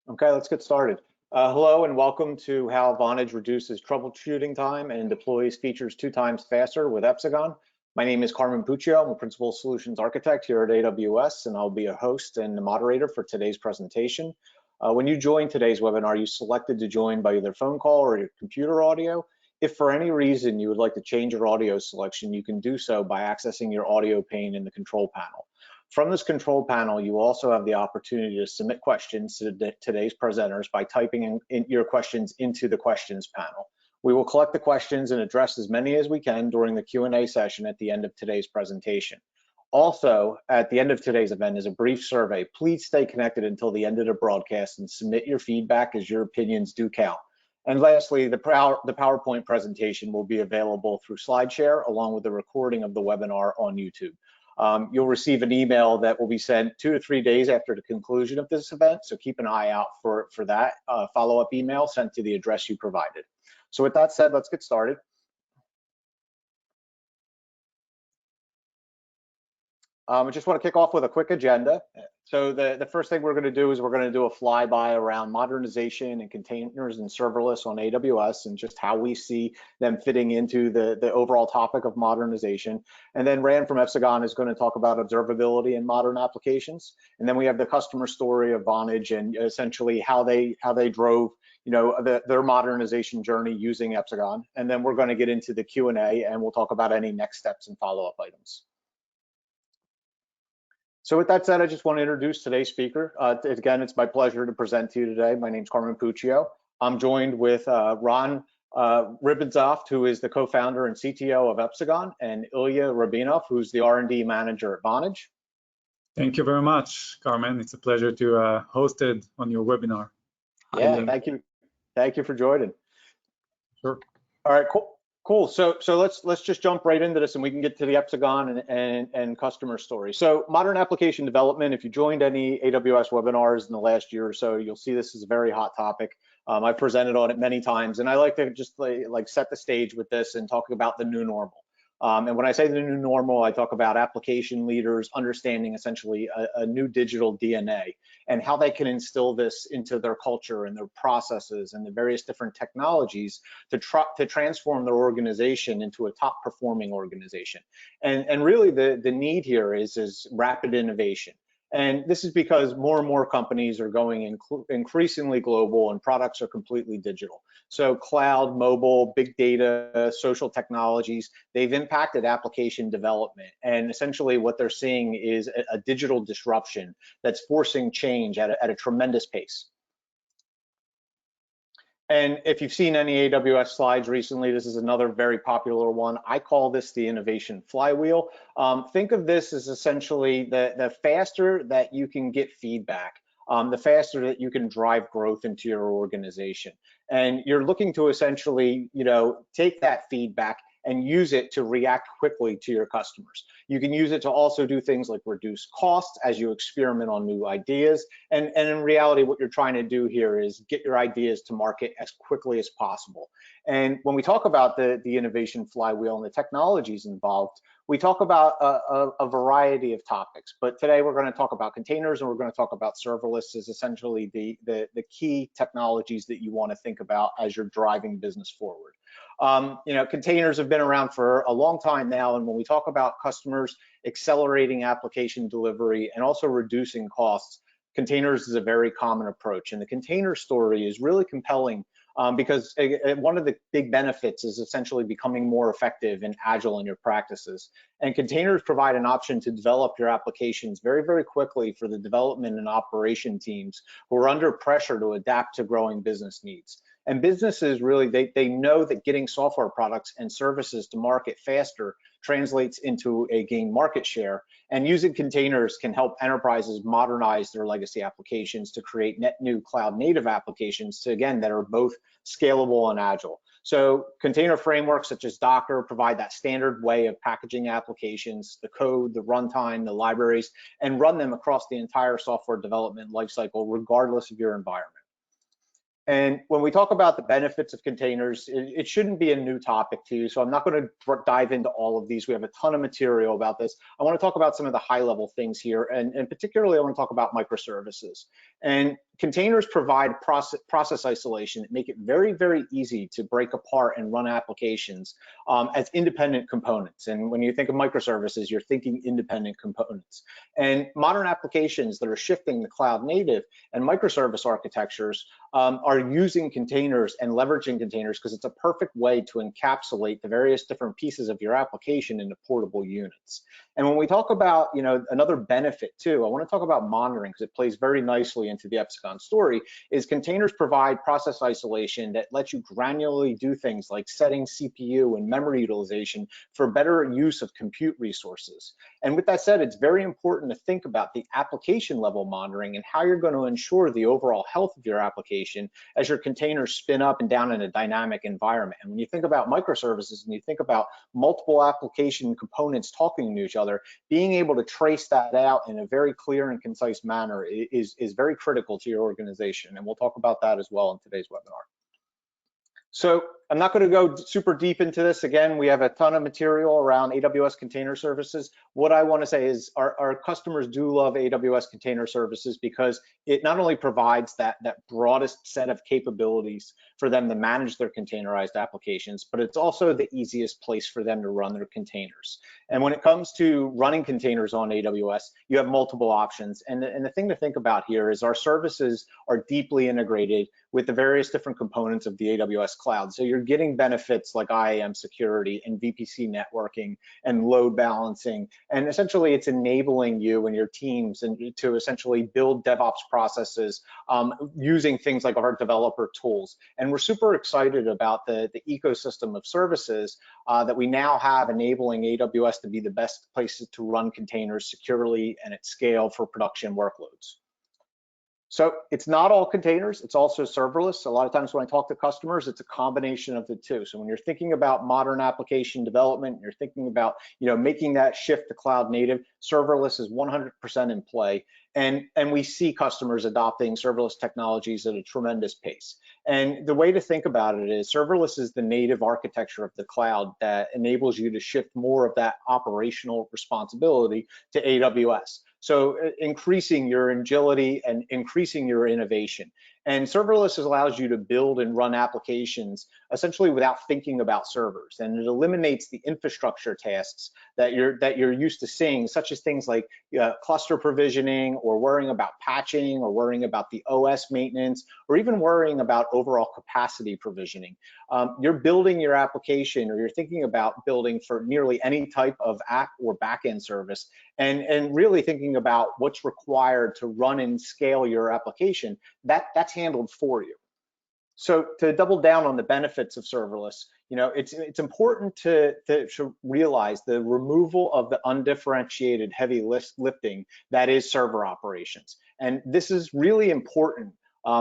Okay, let's get started. Hello and welcome to how Vonage reduces troubleshooting time and deploys features 2 times faster with Epsagon. My name is Carmen Puccio. I'm a Principal Solutions Architect here at AWS, and I'll be a host and the moderator for today's presentation. When you join today's webinar, you selected to join by either phone call or your computer audio. If for any reason you would like to change your audio selection, you can do so by accessing your audio pane in the control panel. From this control panel, you also have the opportunity to submit questions to today's presenters by typing in your questions into the questions panel. We will collect the questions and address as many as we can during the Q&A session at the end of today's presentation. Also, at the end of today's event is a brief survey. Please stay connected until the end of the broadcast and submit your feedback, as your opinions do count. And lastly, the PowerPoint presentation will be available through SlideShare along with the recording of the webinar on YouTube. You'll receive an email that will be sent 2 to 3 days after the conclusion of this event, so keep an eye out for that follow-up email sent to the address you provided. So with that said, let's get started. I just want to kick off with a quick agenda. So the first thing we're going to do is we're going to do a flyby around modernization and containers and serverless on AWS and just how we see them fitting into the overall topic of modernization. And then Rand from Epsagon is going to talk about observability in modern applications. And then we have the customer story of Vonage and essentially how they drove their modernization journey using Epsagon. And then we're going to get into the Q&A and we'll talk about any next steps and follow-up items. So with that said, I just want to introduce today's speaker. Again, it's my pleasure to present to you today. My name's Carmen Puccio. I'm joined with Ron Ribbenzoft, who is the co-founder and CTO of Epsagon, and Ilya Rabinov, who's the R&D manager at Vonage. Thank you very much, Carmen. It's a pleasure to host it on your webinar. Yeah, thank you. Thank you for joining. Sure. All right, cool. Cool. So let's just jump right into this and we can get to the Epsagon and customer story. So modern application development, if you joined any AWS webinars in the last year or so, you'll see this is a very hot topic. I've presented on it many times, and I like to just like set the stage with this and talk about the new normal. And when I say the new normal, I talk about application leaders understanding essentially a new digital DNA and how they can instill this into their culture and their processes and the various different technologies to transform their organization into a top performing organization. And really the need here is rapid innovation. And this is because more and more companies are going increasingly global and products are completely digital. So cloud, mobile, big data, social technologies, they've impacted application development. And essentially what they're seeing is a digital disruption that's forcing change at a tremendous pace. And if you've seen any AWS slides recently, this is another very popular one. I call this the innovation flywheel. Think of this as essentially the faster that you can get feedback, the faster that you can drive growth into your organization. And you're looking to essentially, take that feedback and use it to react quickly to your customers. You can use it to also do things like reduce costs as you experiment on new ideas. And in reality, what you're trying to do here is get your ideas to market as quickly as possible. And when we talk about the innovation flywheel and the technologies involved, we talk about a variety of topics, but today we're going to talk about containers and we're going to talk about serverless as essentially the key technologies that you want to think about as you're driving business forward. Containers have been around for a long time now, and when we talk about customers accelerating application delivery and also reducing costs, containers is a very common approach. And the container story is really compelling because one of the big benefits is essentially becoming more effective and agile in your practices. And containers provide an option to develop your applications very, very quickly for the development and operation teams who are under pressure to adapt to growing business needs. And businesses really, they know that getting software products and services to market faster translates into a gain market share. And using containers can help enterprises modernize their legacy applications to create net new cloud native applications that are both scalable and agile. So container frameworks such as Docker provide that standard way of packaging applications, the code, the runtime, the libraries, and run them across the entire software development lifecycle, regardless of your environment. And when we talk about the benefits of containers, it shouldn't be a new topic to you, so I'm not going to dive into all of these. We have a ton of material about this. I want to talk about some of the high-level things here, and particularly I want to talk about microservices. And containers provide process isolation, make it very, very easy to break apart and run applications as independent components. And when you think of microservices, you're thinking independent components. And modern applications that are shifting to cloud native and microservice architectures are using containers and leveraging containers because it's a perfect way to encapsulate the various different pieces of your application into portable units. And when we talk about, another benefit too, I want to talk about monitoring because it plays very nicely into the Epsagon story, is containers provide process isolation that lets you granularly do things like setting CPU and memory utilization for better use of compute resources. And with that said, it's very important to think about the application level monitoring and how you're going to ensure the overall health of your application as your containers spin up and down in a dynamic environment. And when you think about microservices and you think about multiple application components talking to each other, being able to trace that out in a very clear and concise manner is very critical to your organization. And we'll talk about that as well in today's webinar. So I'm not going to go super deep into this. Again, we have a ton of material around AWS container services. What I want to say is our customers do love AWS container services because it not only provides that broadest set of capabilities for them to manage their containerized applications, but it's also the easiest place for them to run their containers. And when it comes to running containers on AWS, you have multiple options. And the thing to think about here is our services are deeply integrated with the various different components of the AWS cloud. So you're getting benefits like IAM security and VPC networking and load balancing. And essentially it's enabling you and your teams to essentially build DevOps processes using things like our developer tools. And we're super excited about the ecosystem of services that we now have enabling AWS to be the best places to run containers securely and at scale for production workloads. So it's not all containers, it's also serverless. A lot of times when I talk to customers, it's a combination of the two. So when you're thinking about modern application development, you're thinking about making that shift to cloud native, serverless is 100% in play. And we see customers adopting serverless technologies at a tremendous pace. And the way to think about it is serverless is the native architecture of the cloud that enables you to shift more of that operational responsibility to AWS. So increasing your agility and increasing your innovation. And serverless allows you to build and run applications essentially without thinking about servers. And it eliminates the infrastructure tasks that you're used to seeing, such as things like cluster provisioning or worrying about patching or worrying about the OS maintenance or even worrying about overall capacity provisioning. You're building your application or you're thinking about building for nearly any type of app or backend service and really thinking about what's required to run and scale your application, that's handled for you. So to double down on the benefits of serverless, it's important to realize the removal of the undifferentiated heavy lifting that is server operations. And this is really important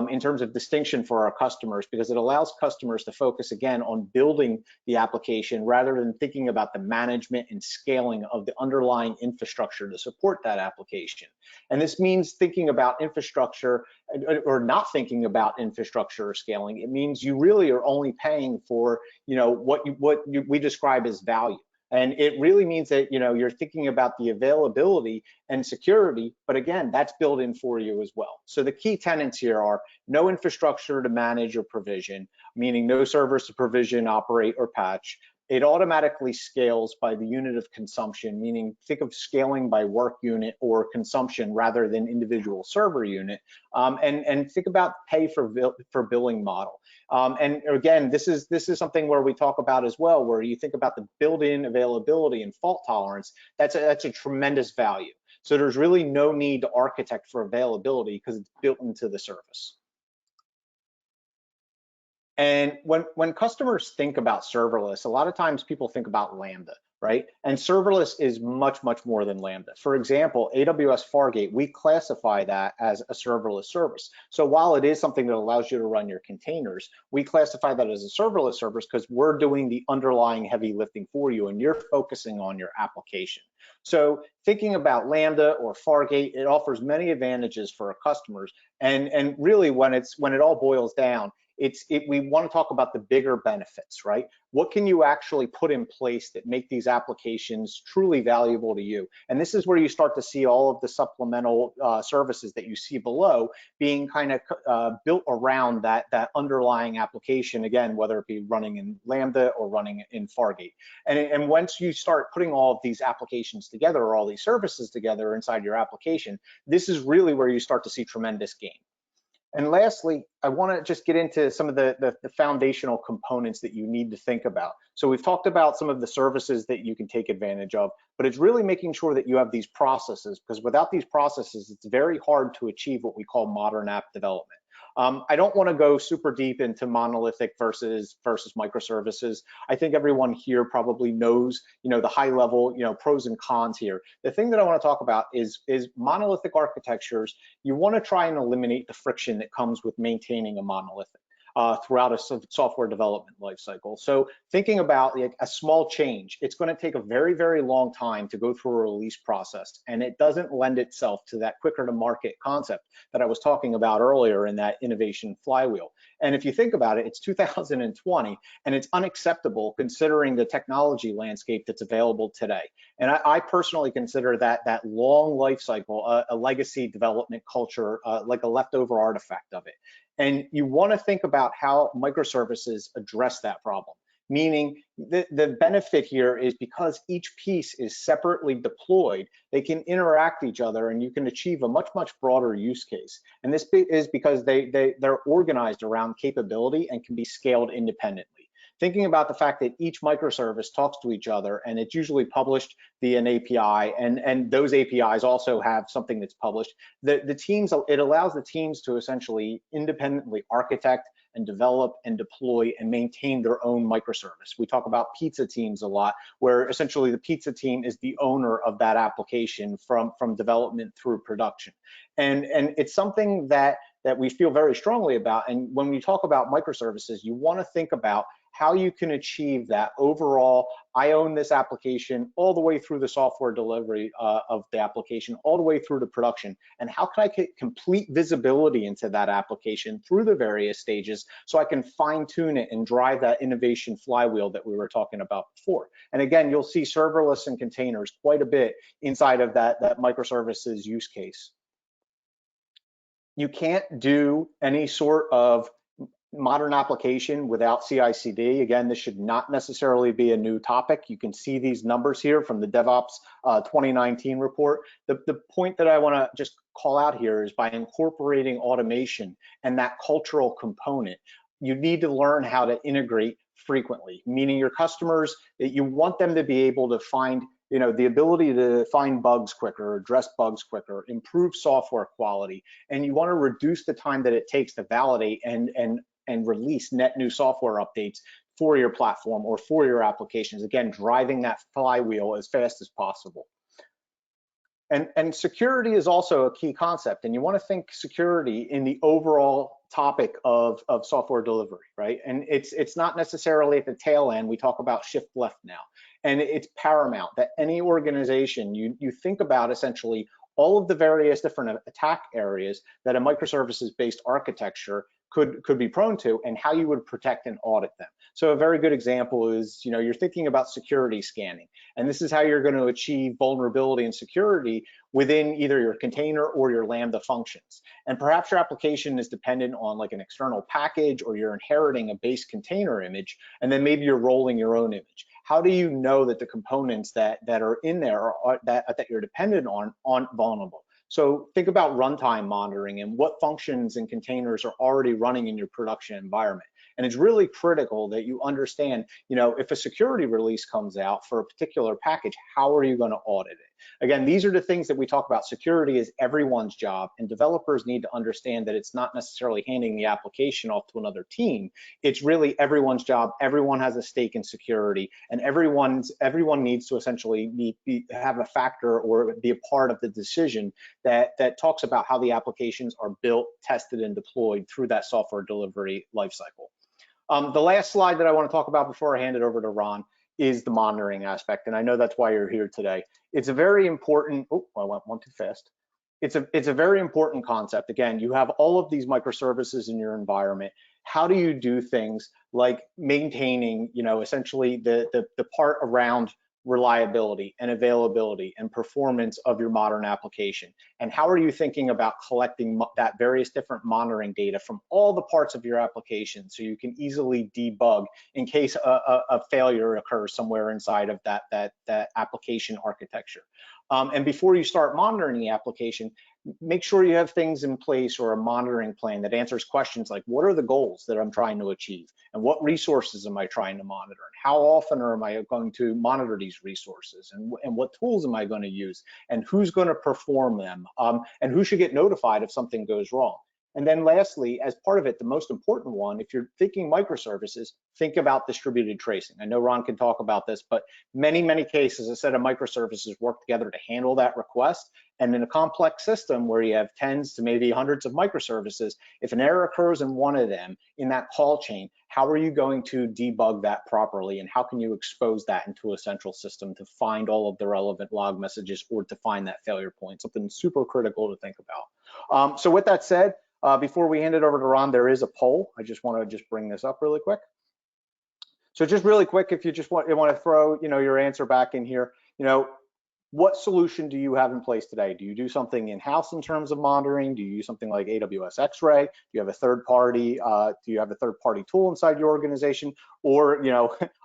in terms of distinction for our customers because it allows customers to focus again on building the application rather than thinking about the management and scaling of the underlying infrastructure to support that application. And this means thinking about infrastructure or not thinking about infrastructure or scaling. It means you really are only paying for what we describe as value. And it really means that you're thinking about the availability and security, but again, that's built in for you as well. So the key tenets here are no infrastructure to manage or provision, meaning no servers to provision, operate, or patch. It automatically scales by the unit of consumption, meaning think of scaling by work unit or consumption rather than individual server unit. And think about pay for billing model. And again, this is something where we talk about as well, where you think about the built-in availability and fault tolerance. That's a tremendous value. So there's really no need to architect for availability because it's built into the service. And when customers think about serverless, a lot of times people think about Lambda, right? And serverless is much, much more than Lambda. For example, AWS Fargate, we classify that as a serverless service. So while it is something that allows you to run your containers, we classify that as a serverless service because we're doing the underlying heavy lifting for you and you're focusing on your application. So thinking about Lambda or Fargate, it offers many advantages for our customers. And really when it all boils down, we want to talk about the bigger benefits, right? What can you actually put in place that make these applications truly valuable to you? And this is where you start to see all of the supplemental services that you see below being kind of built around that underlying application, again, whether it be running in Lambda or running in Fargate. And once you start putting all of these applications together, or all these services together inside your application, this is really where you start to see tremendous gain. And lastly, I want to just get into some of the foundational components that you need to think about. So we've talked about some of the services that you can take advantage of, but it's really making sure that you have these processes, because without these processes, it's very hard to achieve what we call modern app development. I don't want to go super deep into monolithic versus microservices. I think everyone here probably knows, the high level, pros and cons here. The thing that I want to talk about is monolithic architectures. You want to try and eliminate the friction that comes with maintaining a monolithic throughout a software development lifecycle. So thinking about like a small change, it's going to take a very, very long time to go through a release process, and it doesn't lend itself to that quicker to market concept that I was talking about earlier in that innovation flywheel. And if you think about it, it's 2020, and it's unacceptable considering the technology landscape that's available today. And I personally consider that long life cycle a legacy development culture, like a leftover artifact of it. And you want to think about how microservices address that problem. Meaning the benefit here is because each piece is separately deployed, they can interact with each other, and you can achieve a much, much broader use case. And this is because they're organized around capability and can be scaled independently. Thinking about the fact that each microservice talks to each other, and it's usually published via an API, and those APIs also have something that's published. It allows the teams to essentially independently architect and develop and deploy and maintain their own microservice. We talk about pizza teams a lot, where essentially the pizza team is the owner of that application from development through production. And it's something that we feel very strongly about. And when we talk about microservices, you want to think about how you can achieve that overall, I own this application all the way through the software delivery of the application, all the way through to production. And how can I get complete visibility into that application through the various stages so I can fine tune it and drive that innovation flywheel that we were talking about before. And again, you'll see serverless and containers quite a bit inside of that microservices use case. You can't do any sort of modern application without CI/CD. Again, this should not necessarily be a new topic. You can see these numbers here from the DevOps 2019 report. The point that I want to just call out here is by incorporating automation and that cultural component, you need to learn how to integrate frequently, meaning your customers, that you want them to be able to find the ability to find bugs quicker, address bugs quicker, improve software quality, and you want to reduce the time that it takes to validate and release net new software updates for your platform or for your applications. Again, driving that flywheel as fast as possible. And security is also a key concept, and you want to think security in the overall topic of software delivery, right? And it's not necessarily at the tail end. We talk about shift left now, and it's paramount that any organization, you think about essentially all of the various different attack areas that a microservices-based architecture could be prone to, and how you would protect and audit them. So a very good example is, you're thinking about security scanning, and this is how you're going to achieve vulnerability and security within either your container or your Lambda functions. And perhaps your application is dependent on like an external package, or you're inheriting a base container image, and then maybe you're rolling your own image. How do you know that the components that are in there that you're dependent on aren't vulnerable? So think about runtime monitoring and what functions and containers are already running in your production environment. And it's really critical that you understand, if a security release comes out for a particular package, how are you going to audit it? Again, these are the things that we talk about. Security is everyone's job, and developers need to understand that it's not necessarily handing the application off to another team. It's really everyone's job. Everyone has a stake in security, and everyone needs to essentially have a factor or be a part of the decision that talks about how the applications are built, tested, and deployed through that software delivery lifecycle. The last slide that I want to talk about before I hand it over to Ron is the monitoring aspect, and I know that's why you're here today. It's a very important, oh, I went one too fast. it's a very important concept. Again, you have all of these microservices in your environment. How do you do things like maintaining, essentially the part around reliability and availability and performance of your modern application? And how are you thinking about collecting that various different monitoring data from all the parts of your application so you can easily debug in case a failure occurs somewhere inside of that application architecture? And before you start monitoring the application, make sure you have things in place or a monitoring plan that answers questions like, what are the goals that I'm trying to achieve? And what resources am I trying to monitor? And how often am I going to monitor these resources? And what tools am I going to use? And who's going to perform them? And who should get notified if something goes wrong? And then lastly, as part of it, the most important one, if you're thinking microservices, think about distributed tracing. I know Ron can talk about this, but many cases, a set of microservices work together to handle that request. And in a complex system where you have tens to maybe hundreds of microservices, if an error occurs in one of them in that call chain, how are you going to debug that properly? And how can you expose that into a central system to find all of the relevant log messages or to find that failure point? Something super critical to think about. So with that said, before we hand it over to Ron, there is a poll. I just want to bring this up really quick. So just really quick, if you just want to throw your answer back in here, what solution do you have in place today? Do you do something in-house in terms of monitoring? Do you use something like AWS X-Ray? Do you have a third-party? Do you have a third-party tool inside your organization? Or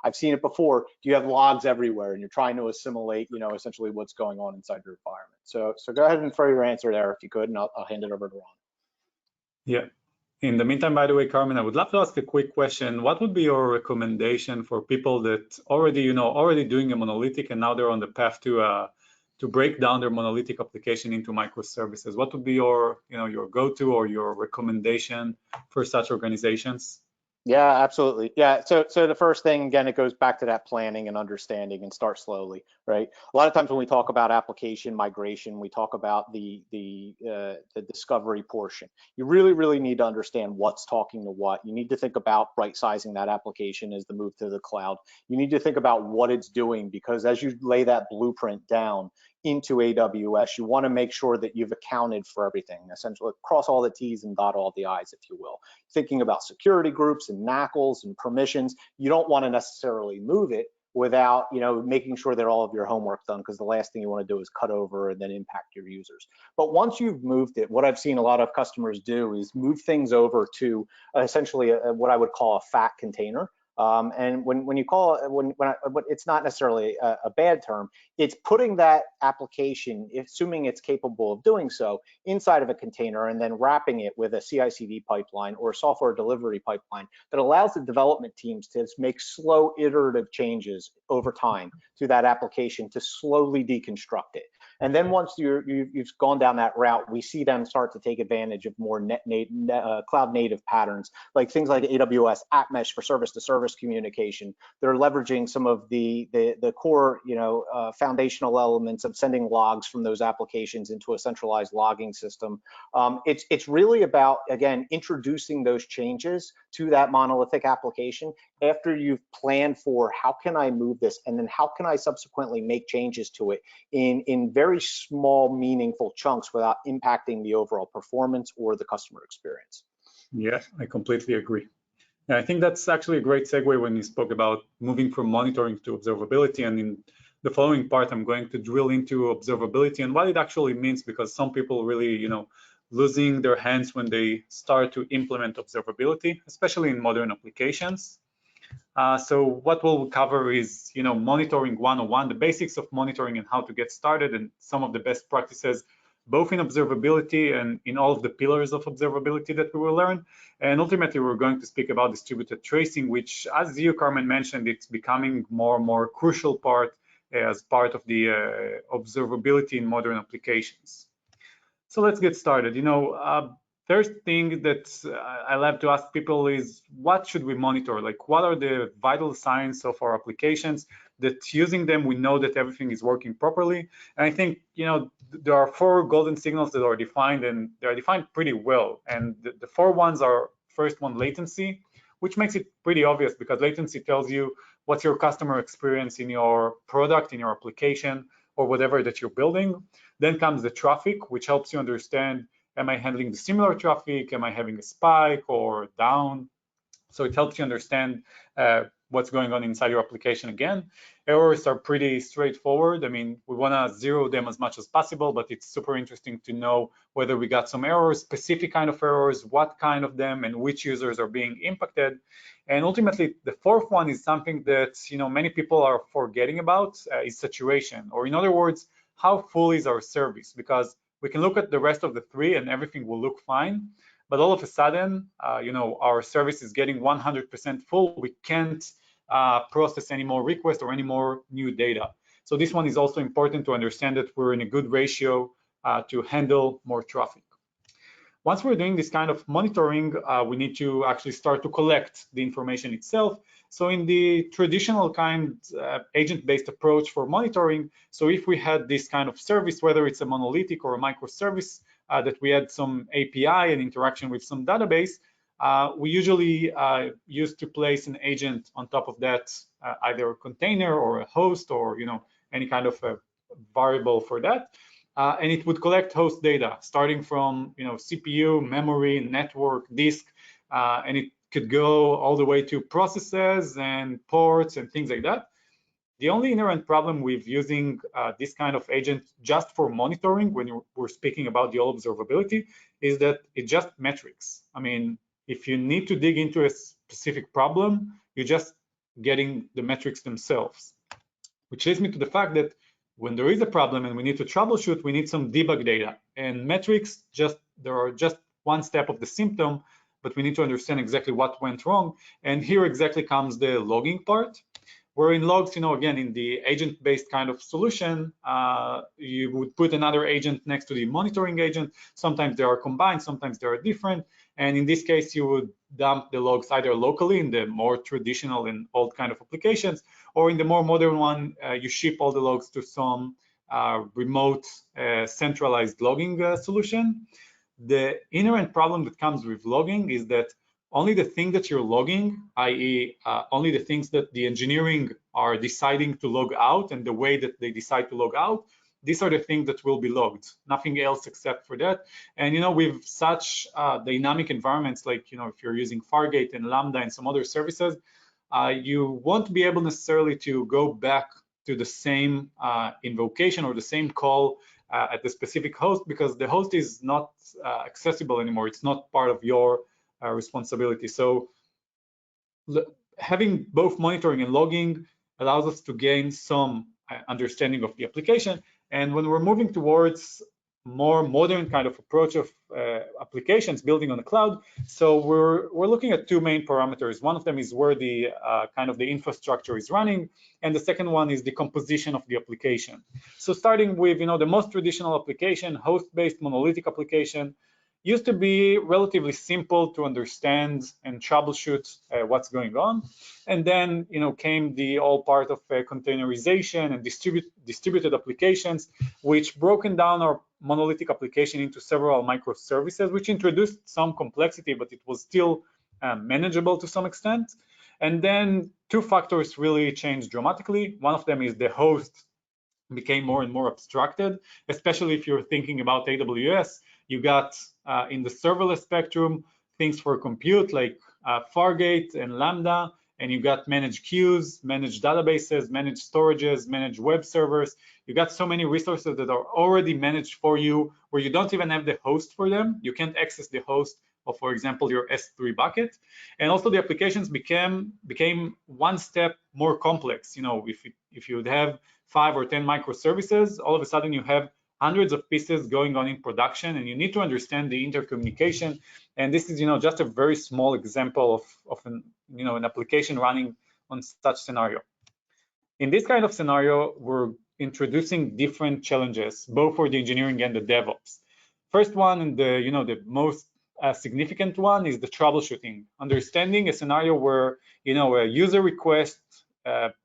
I've seen it before. Do you have logs everywhere and you're trying to assimilate essentially what's going on inside your environment? So go ahead and throw your answer there if you could, and I'll hand it over to Ron. Yeah. In the meantime, by the way, Carmen, I would love to ask a quick question. What would be your recommendation for people that already doing a monolithic and now they're on the path to break down their monolithic application into microservices? What would be your go-to or your recommendation for such organizations? Yeah, absolutely. Yeah. So the first thing, again, it goes back to that planning and understanding and start slowly, right? A lot of times when we talk about application migration, we talk about the discovery portion. You really need to understand what's talking to what. You need to think about right-sizing that application as the move to the cloud. You need to think about what it's doing, because as you lay that blueprint down into AWS, you want to make sure that you've accounted for everything, essentially cross all the T's and dot all the I's, if you will. Thinking about security groups and NACLs and permissions, you don't want to necessarily move it without making sure that all of your homework's done, because the last thing you want to do is cut over and then impact your users. But once you've moved it, what I've seen a lot of customers do is move things over to essentially what I would call a fat container. And when you call it, it's not necessarily a bad term, it's putting that application, assuming it's capable of doing so, inside of a container and then wrapping it with a CI/CD pipeline or a software delivery pipeline that allows the development teams to make slow iterative changes over time to that application to slowly deconstruct it. And then once you've gone down that route, we see them start to take advantage of more cloud native patterns, like things like AWS App Mesh for service-to-service communication. They're leveraging some of the core foundational elements of sending logs from those applications into a centralized logging system. It's really about, again, introducing those changes to that monolithic application after you've planned for how can I move this, and then how can I subsequently make changes to it in very small, meaningful chunks without impacting the overall performance or the customer experience. Yeah, I completely agree. And I think that's actually a great segue when you spoke about moving from monitoring to observability. And in the following part, I'm going to drill into observability and what it actually means, because some people really, losing their hands when they start to implement observability, especially in modern applications. So what we'll cover is, monitoring 101, the basics of monitoring and how to get started, and some of the best practices, both in observability and in all of the pillars of observability that we will learn. And ultimately, we're going to speak about distributed tracing, which, as you, Carmen, mentioned, it's becoming more and more crucial part as part of the observability in modern applications. So let's get started. First thing that I love to ask people is, what should we monitor? Like, what are the vital signs of our applications that using them, we know that everything is working properly? And I think, there are 4 golden signals that are defined, and they're defined pretty well. And the 4 ones are, first one, latency, which makes it pretty obvious, because latency tells you what's your customer experience in your product, in your application, or whatever that you're building. Then comes the traffic, which helps you understand, am I handling the similar traffic? Am I having a spike or down? So it helps you understand what's going on inside your application again. Errors are pretty straightforward. I mean, we want to zero them as much as possible, but it's super interesting to know whether we got some errors, specific kind of errors, what kind of them, and which users are being impacted. And ultimately, the fourth one is something that many people are forgetting about, is saturation, or in other words, how full is our service? Because we can look at the rest of the three and everything will look fine. But all of a sudden, our service is getting 100% full. We can't process any more requests or any more new data. So this one is also important to understand that we're in a good ratio to handle more traffic. Once we're doing this kind of monitoring, we need to actually start to collect the information itself. So in the traditional kind agent-based approach for monitoring, so if we had this kind of service, whether it's a monolithic or a microservice, that we had some API and interaction with some database, we usually used to place an agent on top of that, either a container or a host or any kind of a variable for that. And it would collect host data, starting from CPU, memory, network, disk, and it could go all the way to processes and ports and things like that. The only inherent problem with using this kind of agent just for monitoring, when we're speaking about the old observability, is that it's just metrics. I mean, if you need to dig into a specific problem, you're just getting the metrics themselves, which leads me to the fact that when there is a problem and we need to troubleshoot, we need some debug data. And metrics, there are just one step of the symptom, but we need to understand exactly what went wrong. And here exactly comes the logging part, where in logs, again, in the agent-based kind of solution, you would put another agent next to the monitoring agent. Sometimes they are combined, sometimes they are different. And in this case, you would dump the logs either locally in the more traditional and old kind of applications, or in the more modern one, you ship all the logs to some remote centralized logging solution. The inherent problem that comes with logging is that only the thing that you're logging, i.e. Only the things that the engineering are deciding to log out and the way that they decide to log out, these are the things that will be logged, nothing else except for that. And with such dynamic environments, like if you're using Fargate and Lambda and some other services, you won't be able necessarily to go back to the same invocation or the same call at the specific host, because the host is not accessible anymore. It's not part of your responsibility. So having both monitoring and logging allows us to gain some understanding of the application. And when we're moving towards more modern kind of approach of applications building on the cloud, so we're looking at two main parameters. One of them is where the kind of the infrastructure is running, and the second one is the composition of the application. So starting with the most traditional application, host-based monolithic application, used to be relatively simple to understand and troubleshoot what's going on. And then, came the all part of containerization and distributed applications, which broken down our monolithic application into several microservices, which introduced some complexity, but it was still manageable to some extent. And then two factors really changed dramatically. One of them is the host became more and more abstracted, especially if you're thinking about AWS. You got in the serverless spectrum things for compute like Fargate and Lambda, and you got managed queues, managed databases, managed storages, managed web servers. You got so many resources that are already managed for you, where you don't even have the host for them. You can't access the host of, for example, your S3 bucket. And also the applications became one step more complex. If you would have 5 or 10 microservices, all of a sudden you have hundreds of pieces going on in production, and you need to understand the intercommunication. And this is, just a very small example of an application running on such scenario. In this kind of scenario, we're introducing different challenges, both for the engineering and the DevOps. First one, and the most significant one, is the troubleshooting. Understanding a scenario where a user request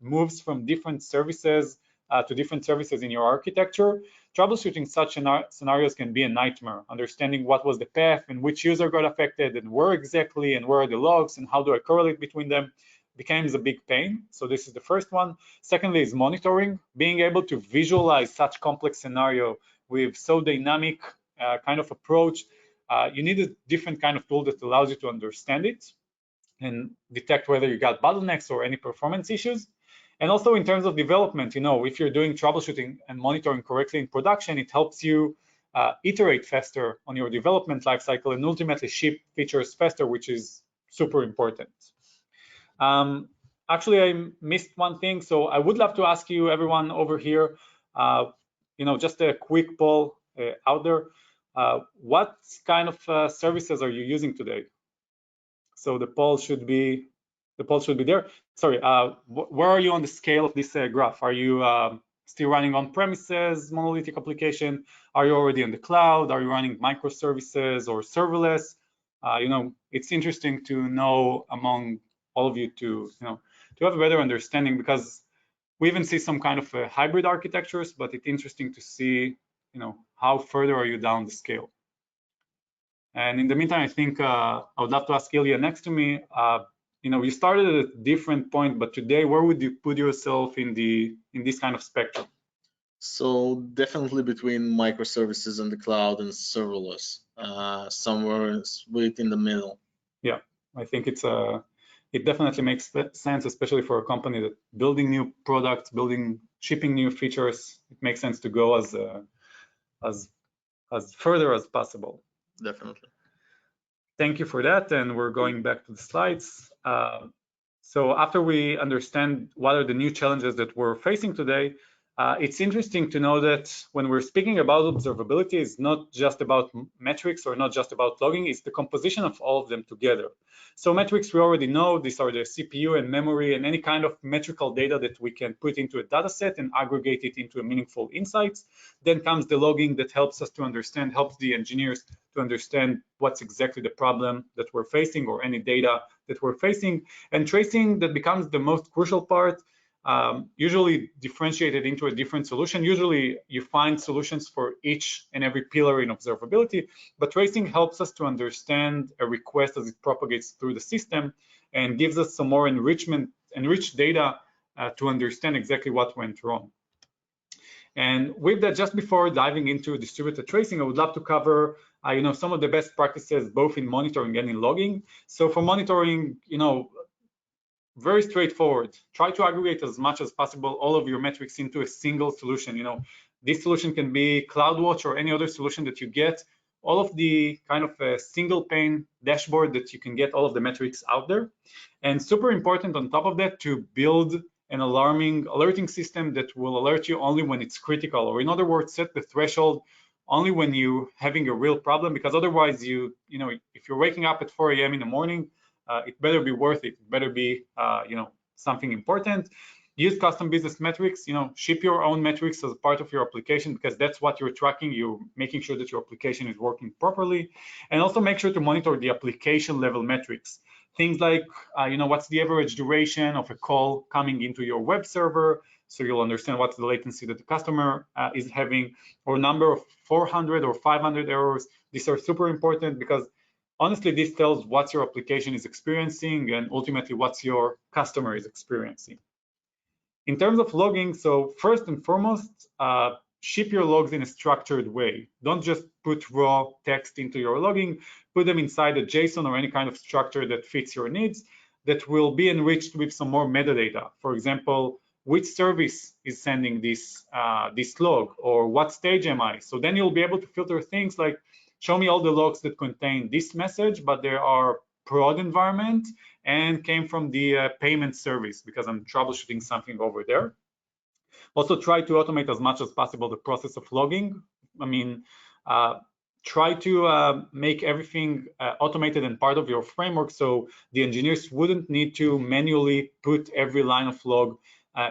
moves from different services to different services in your architecture. Troubleshooting such scenarios can be a nightmare. Understanding what was the path and which user got affected and where exactly and where are the logs and how do I correlate between them becomes a big pain. So this is the first one. Secondly is monitoring, being able to visualize such complex scenario with so dynamic kind of approach. You need a different kind of tool that allows you to understand it and detect whether you got bottlenecks or any performance issues. And also in terms of development, if you're doing troubleshooting and monitoring correctly in production, it helps you iterate faster on your development lifecycle and ultimately ship features faster, which is super important. Actually, I missed one thing, so I would love to ask you, everyone over here, just a quick poll out there. What kind of services are you using today? So the poll should be there. Sorry, where are you on the scale of this graph? Are you still running on premises, monolithic application? Are you already in the cloud? Are you running microservices or serverless? It's interesting to know among all of you to have a better understanding, because we even see some kind of hybrid architectures, but it's interesting to see, how further are you down the scale. And in the meantime, I think I would love to ask Ilya next to me. You started at a different point, but today, where would you put yourself in this kind of spectrum? So definitely between microservices and the cloud and serverless, somewhere right in the middle. Yeah, I think it definitely makes sense, especially for a company that building new products, shipping new features. It makes sense to go as further as possible. Definitely. Thank you for that, and we're going back to the slides. So after we understand what are the new challenges that we're facing today, it's interesting to know that when we're speaking about observability, it's not just about metrics or not just about logging, it's the composition of all of them together. So metrics, we already know, these are the CPU and memory and any kind of metrical data that we can put into a data set and aggregate it into a meaningful insights. Then comes the logging that helps us to understand, helps the engineers to understand what's exactly the problem that we're facing or any data that we're facing. And tracing, that becomes the most crucial part, usually differentiated into a different solution. Usually you find solutions for each and every pillar in observability, but tracing helps us to understand a request as it propagates through the system and gives us some more enriched data to understand exactly what went wrong. And with that, just before diving into distributed tracing, I would love to cover some of the best practices both in monitoring and in logging. So for monitoring, very straightforward. Try to aggregate as much as possible all of your metrics into a single solution. This solution can be CloudWatch or any other solution that you get, all of the kind of a single pane dashboard that you can get all of the metrics out there. And super important on top of that, to build an alerting system that will alert you only when it's critical, or in other words, set the threshold only when you're having a real problem, because otherwise if you're waking up at 4 a.m. in the morning, it better be worth it. It better be, something important. Use custom business metrics. Ship your own metrics as part of your application, because that's what you're tracking. You're making sure that your application is working properly, and also make sure to monitor the application level metrics. Things like, what's the average duration of a call coming into your web server, so you'll understand what's the latency that the customer is having, or number of 400 or 500 errors. These are super important, because honestly, this tells what your application is experiencing and ultimately what your customer is experiencing. In terms of logging, so first and foremost, ship your logs in a structured way. Don't just put raw text into your logging, put them inside a JSON or any kind of structure that fits your needs, that will be enriched with some more metadata. For example, which service is sending this log, or what stage am I? So then you'll be able to filter things like, show me all the logs that contain this message, but there are prod environment and came from the payment service because I'm troubleshooting something over there. Also try to automate as much as possible the process of logging. Try to make everything automated and part of your framework, so the engineers wouldn't need to manually put every line of log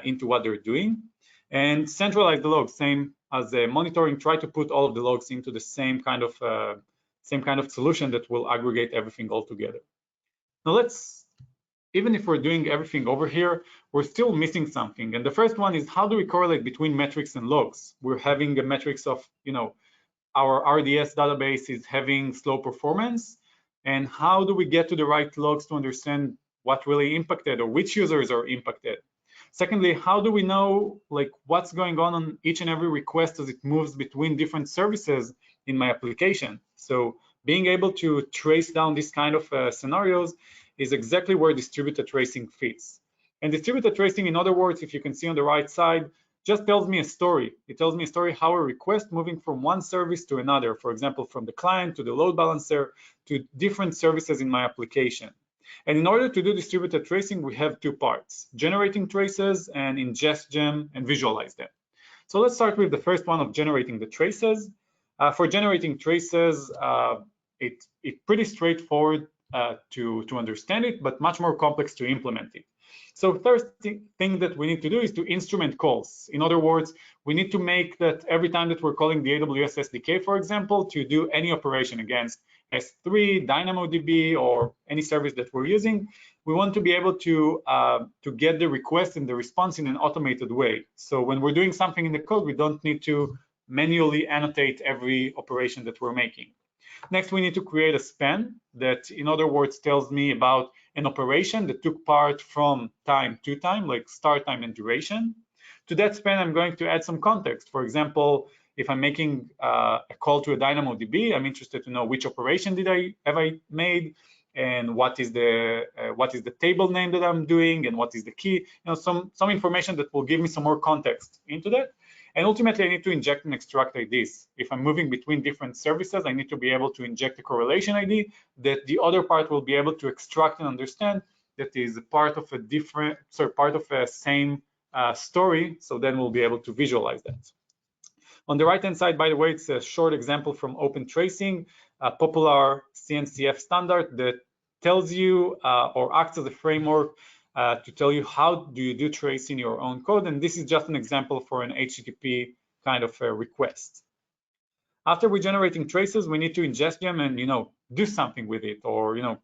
into what they're doing. And centralize the logs, same as monitoring. Try to put all of the logs into the same kind of solution that will aggregate everything all together. Now even if we're doing everything over here, we're still missing something. And the first one is, how do we correlate between metrics and logs? We're having a metrics of, our RDS database is having slow performance. And how do we get to the right logs to understand what really impacted or which users are impacted. Secondly, how do we know like what's going on each and every request as it moves between different services in my application? So being able to trace down this kind of scenarios is exactly where distributed tracing fits. And distributed tracing, in other words, if you can see on the right side, just tells me a story. It tells me a story how a request moving from one service to another, for example, from the client to the load balancer to different services in my application. And in order to do distributed tracing, we have two parts: generating traces and ingest them and visualize them. So let's start with the first one of generating the traces. For generating traces, it's pretty straightforward to understand it, but much more complex to implement it. So first thing that we need to do is to instrument calls. In other words, we need to make that every time that we're calling the AWS SDK, for example, to do any operation against S3, DynamoDB, or any service that we're using, we want to be able to get the request and the response in an automated way. So when we're doing something in the code, we don't need to manually annotate every operation that we're making. Next, we need to create a span that, in other words, tells me about an operation that took part from time to time, like start time and duration. To that span, I'm going to add some context. For example, if I'm making a call to a DynamoDB, I'm interested to know which operation have I made, and what is the table name that I'm doing, and what is the key. Some information that will give me some more context into that. And ultimately, I need to inject and extract IDs. If I'm moving between different services, I need to be able to inject a correlation ID that the other part will be able to extract and understand that is part of a same story. So then we'll be able to visualize that. On the right-hand side, by the way, it's a short example from Open Tracing, a popular CNCF standard that tells you or acts as a framework to tell you how do you do trace in your own code. And this is just an example for an HTTP kind of a request. After we're generating traces, we need to ingest them and do something with it, or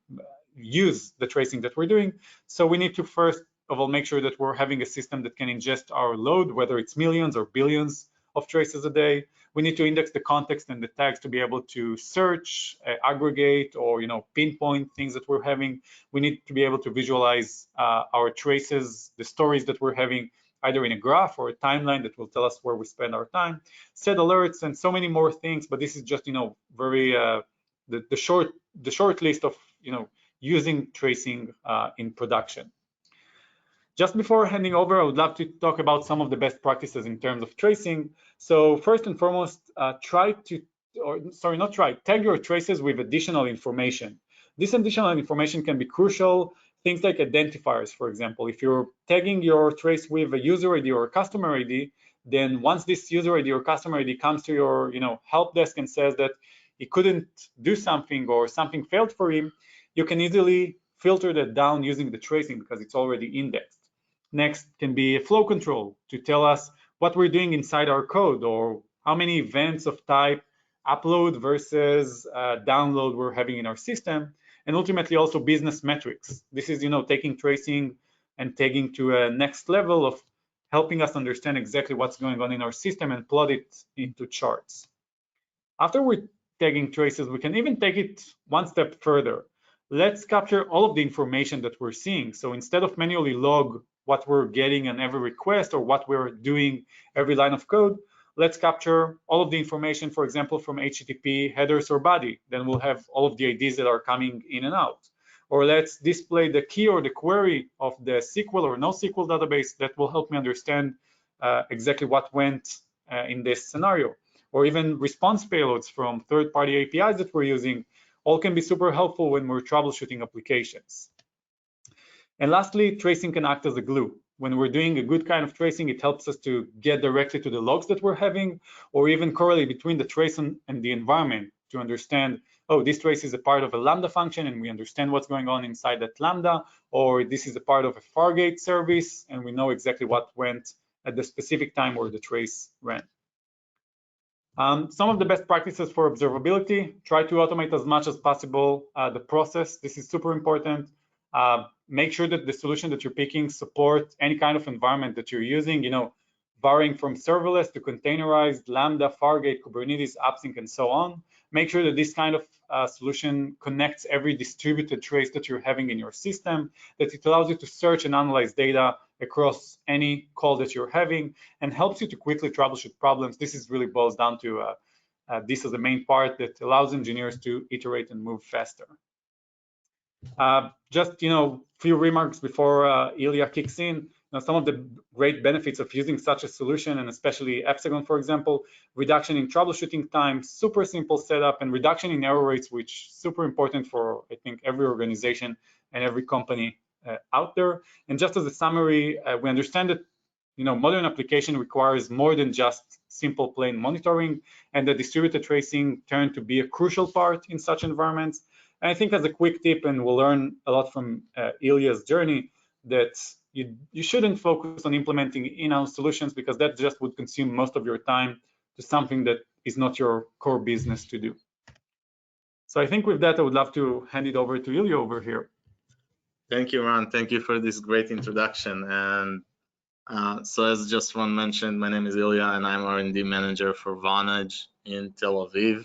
use the tracing that we're doing. So we need to first of all make sure that we're having a system that can ingest our load, whether it's millions or billions of traces a day. We need to index the context and the tags to be able to search, aggregate, or pinpoint things that we're having. We need to be able to visualize our traces, the stories that we're having, either in a graph or a timeline that will tell us where we spend our time, set alerts, and so many more things. But this is just very the short list of using tracing in production. Just before handing over, I would love to talk about some of the best practices in terms of tracing. So first and foremost, tag your traces with additional information. This additional information can be crucial. Things like identifiers, for example. If you're tagging your trace with a user ID or a customer ID, then once this user ID or customer ID comes to your help desk and says that he couldn't do something or something failed for him, you can easily filter that down using the tracing because it's already indexed. Next can be a flow control to tell us what we're doing inside our code, or how many events of type upload versus download we're having in our system, and ultimately also business metrics. This is taking tracing and tagging to a next level of helping us understand exactly what's going on in our system and plot it into charts. After we're tagging traces, we can even take it one step further. Let's capture all of the information that we're seeing. So instead of manually log what we're getting on every request or what we're doing every line of code, let's capture all of the information, for example, from HTTP headers or body. Then we'll have all of the IDs that are coming in and out. Or let's display the key or the query of the SQL or NoSQL database that will help me understand exactly what went in this scenario. Or even response payloads from third-party APIs that we're using, all can be super helpful when we're troubleshooting applications. And lastly, tracing can act as a glue. When we're doing a good kind of tracing, it helps us to get directly to the logs that we're having, or even correlate between the trace and the environment to understand, oh, this trace is a part of a Lambda function, and we understand what's going on inside that Lambda, or this is a part of a Fargate service, and we know exactly what went at the specific time where the trace ran. Some of the best practices for observability: try to automate as much as possible the process. This is super important. Make sure that the solution that you're picking support any kind of environment that you're using, varying from serverless to containerized, Lambda, Fargate, Kubernetes, AppSync, and so on. make sure that this kind of solution connects every distributed trace that you're having in your system, that it allows you to search and analyze data across any call that you're having, and helps you to quickly troubleshoot problems. This is really boils down to this is the main part that allows engineers to iterate and move faster. Just few remarks before Ilya kicks in. Some of the great benefits of using such a solution, and especially Epsagon, for example, reduction in troubleshooting time, super simple setup, and reduction in error rates, which is super important for, I think, every organization and every company out there. And just as a summary, we understand that modern application requires more than just simple plain monitoring, and the distributed tracing turned to be a crucial part in such environments. And I think as a quick tip, and we'll learn a lot from Ilya's journey, that you shouldn't focus on implementing in-house solutions, because that just would consume most of your time to something that is not your core business to do. So I think with that, I would love to hand it over to Ilya over here. Thank you, Ron. Thank you for this great introduction. And so as just Ron mentioned, my name is Ilya, and I'm R&D manager for Vonage in Tel Aviv.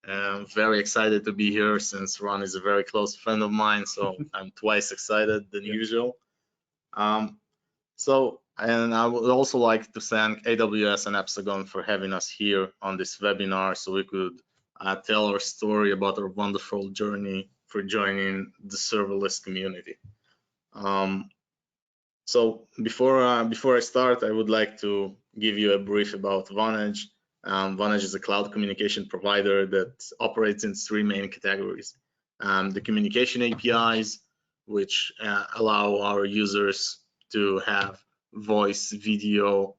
I'm very excited to be here since Ron is a very close friend of mine, so I'm twice excited than usual. And I would also like to thank AWS and Epsagon for having us here on this webinar so we could tell our story about our wonderful journey for joining the serverless community. So before I start, I would like to give you a brief about Vonage. Vonage is a cloud communication provider that operates in three main categories. The communication APIs, which allow our users to have voice, video,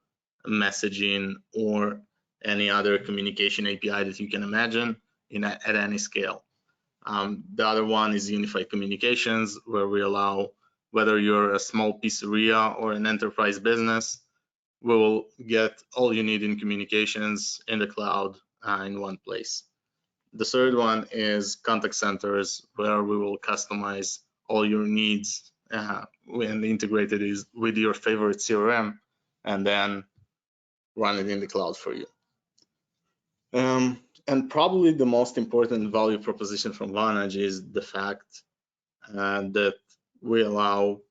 messaging, or any other communication API that you can imagine at any scale. The other one is unified communications, where we allow, whether you're a small pizzeria or an enterprise business, we will get all you need in communications in the cloud in one place. The third one is contact centers, where we will customize all your needs and integrate it with your favorite CRM, and then run it in the cloud for you. And probably the most important value proposition from Vonage is the fact that we allow,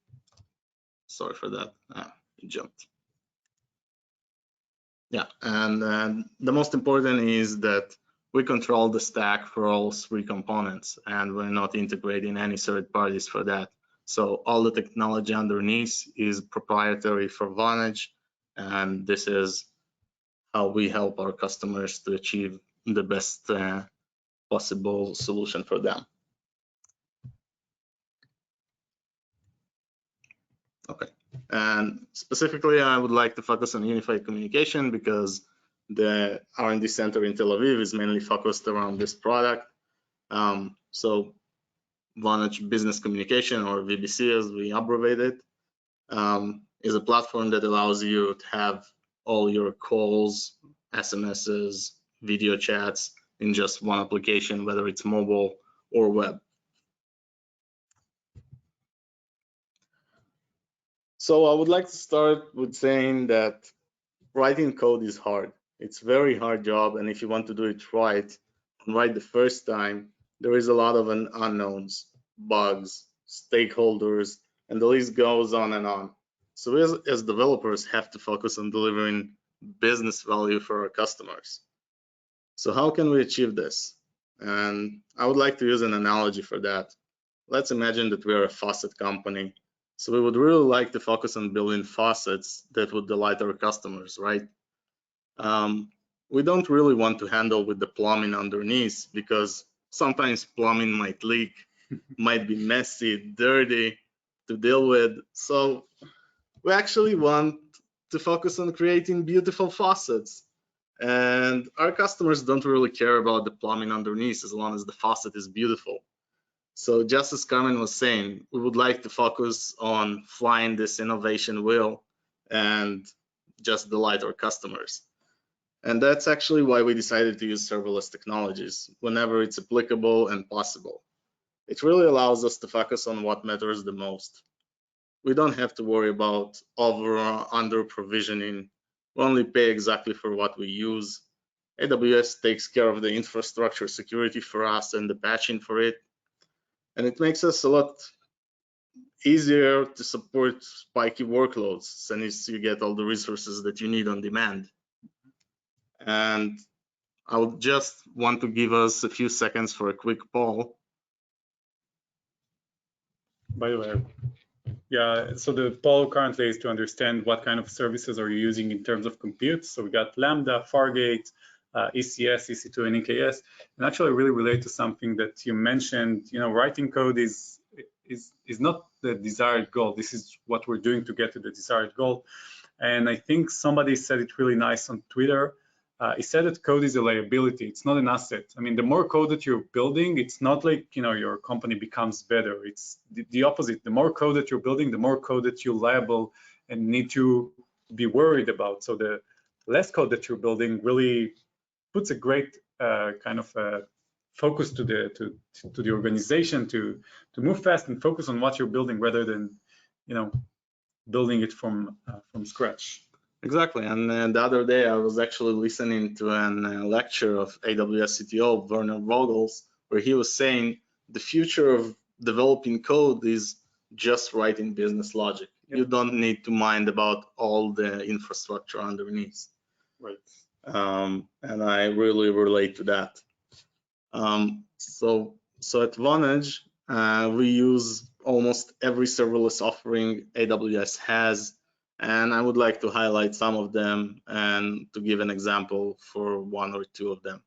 sorry for that, it jumped. Yeah, and the most important is that we control the stack for all three components, and we're not integrating any third parties for that. So all the technology underneath is proprietary for Vonage, and this is how we help our customers to achieve the best possible solution for them. Okay, and specifically, I would like to focus on unified communication because the R&D center in Tel Aviv is mainly focused around this product. So Vonage Business Communication, or VBC as we abbreviate it, is a platform that allows you to have all your calls, SMSs, video chats in just one application, whether it's mobile or web. So I would like to start with saying that writing code is hard. It's a very hard job, and if you want to do it right the first time, there is a lot of unknowns, bugs, stakeholders, and the list goes on and on. So as developers have to focus on delivering business value for our customers. So how can we achieve this? And I would like to use an analogy for that. Let's imagine that we are a faucet company. So we would really like to focus on building faucets that would delight our customers, right? We don't really want to handle with the plumbing underneath, because sometimes plumbing might leak, might be messy, dirty to deal with. So we actually want to focus on creating beautiful faucets. And our customers don't really care about the plumbing underneath as long as the faucet is beautiful. So just as Carmen was saying, we would like to focus on flying this innovation wheel and just delight our customers. And that's actually why we decided to use serverless technologies whenever it's applicable and possible. It really allows us to focus on what matters the most. We don't have to worry about over or under provisioning. We only pay exactly for what we use, AWS takes care of the infrastructure security for us and the patching for it. And it makes us a lot easier to support spiky workloads since you get all the resources that you need on demand. And I would just want to give us a few seconds for a quick poll. By the way, yeah, so the poll currently is to understand what kind of services are you using in terms of compute. So we got Lambda, Fargate, ECS, EC2, and EKS, and actually really relate to something that you mentioned. You know, writing code is not the desired goal. This is what we're doing to get to the desired goal. And I think somebody said it really nice on Twitter. He said that code is a liability. It's not an asset. I mean, the more code that you're building, it's not like, you know, your company becomes better. It's the opposite. The more code that you're building, the more code that you're liable and need to be worried about. So the less code that you're building really puts a great kind of focus to the organization to move fast and focus on what you're building rather than, you know, building it from scratch. Exactly, and the other day I was actually listening to a lecture of AWS CTO Werner Vogels, where he was saying the future of developing code is just writing business logic. Yep. You don't need to mind about all the infrastructure underneath. Right. And I really relate to that. So at Vonage, we use almost every serverless offering AWS has. And I would like to highlight some of them and to give an example for one or two of them.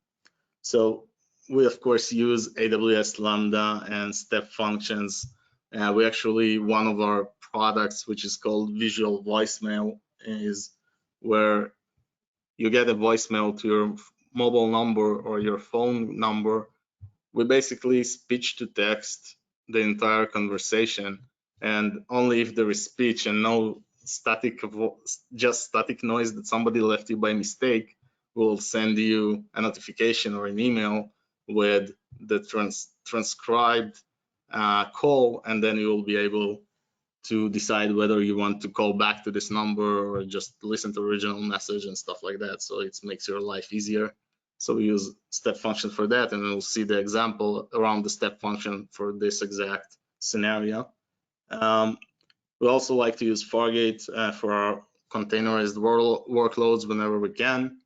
So we, of course, use AWS Lambda and step functions. We actually, one of our products, which is called Visual Voicemail, is where you get a voicemail to your mobile number or your phone number. We basically speech to text the entire conversation, and only if there is speech and no just static noise that somebody left you by mistake, will send you a notification or an email with the transcribed call, and then you will be able to decide whether you want to call back to this number or just listen to the original message and stuff like that. So it makes your life easier. So we use step function for that, and we'll see the example around the step function for this exact scenario. We also like to use Fargate for our containerized workloads whenever we can.